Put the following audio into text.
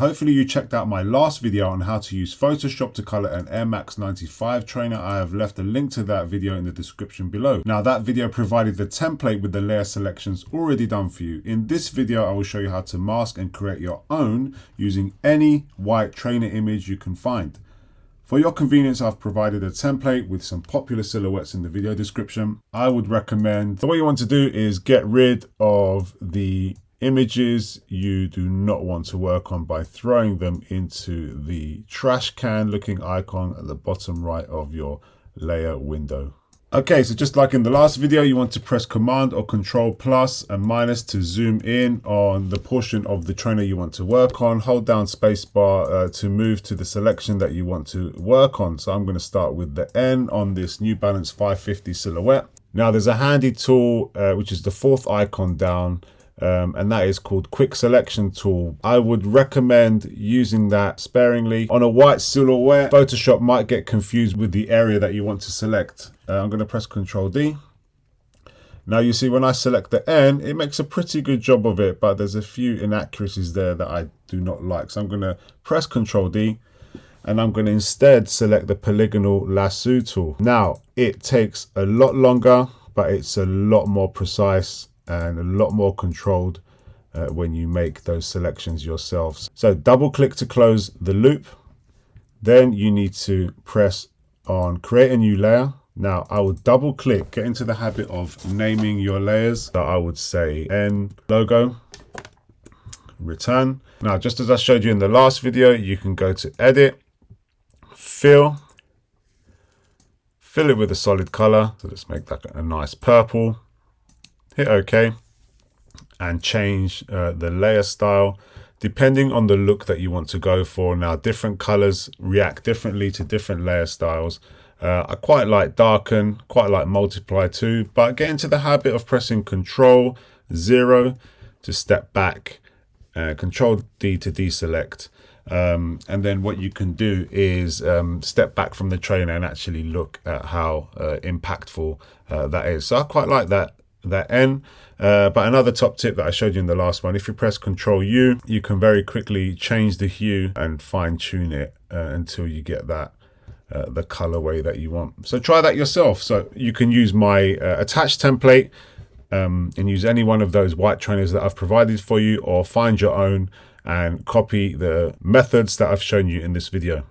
hopefully you checked out my last video on how to use Photoshop to color an Air Max 95 trainer. I have left a link to that video in the description below. Now that video provided the template with the layer selections already done for you. In this video, I will show you how to mask and create your own using any white trainer image you can find. For your convenience, I've provided a template with some popular silhouettes in the video description. I would recommend, so what you want to do is get rid of the images you do not want to work on by throwing them into the trash can looking icon at the bottom right of your layer window. Okay, so just like in the last video, you want to press Command or Control plus and minus to zoom in on the portion of the trainer you want to work on. Hold down spacebar to move to the selection that you want to work on. So I'm going to start with the N on this New Balance 550 silhouette. Now there's a handy tool, which is the fourth icon down, and that is called Quick Selection Tool. I would recommend using that sparingly. On a white silhouette, Photoshop might get confused with the area that you want to select. I'm going to press Ctrl D. Now you see when I select the N, it makes a pretty good job of it, but there's a few inaccuracies there that I do not like. So I'm going to press Ctrl D and I'm going to instead select the polygonal lasso tool. Now it takes a lot longer, but it's a lot more precise and a lot more controlled when you make those selections yourselves. So double click to close the loop. Then you need to press on create a new layer. Now I would double click, get into the habit of naming your layers. So I would say N logo, return. Now, just as I showed you in the last video, you can go to edit, fill it with a solid color. So let's make that a nice purple. Hit OK and change the layer style depending on the look that you want to go for. Now different colors react differently to different layer styles. I quite like darken, quite like multiply too, but get into the habit of pressing Ctrl 0 to step back, Ctrl D to deselect. And then what you can do is step back from the trainer and actually look at how impactful that is. So I quite like that N. But another top tip that I showed you in the last one, if you press Ctrl U, you can very quickly change the hue and fine tune it until you get that the colorway that you want. So try that yourself. So you can use my attached template and use any one of those white trainers that I've provided for you, or find your own and copy the methods that I've shown you in this video.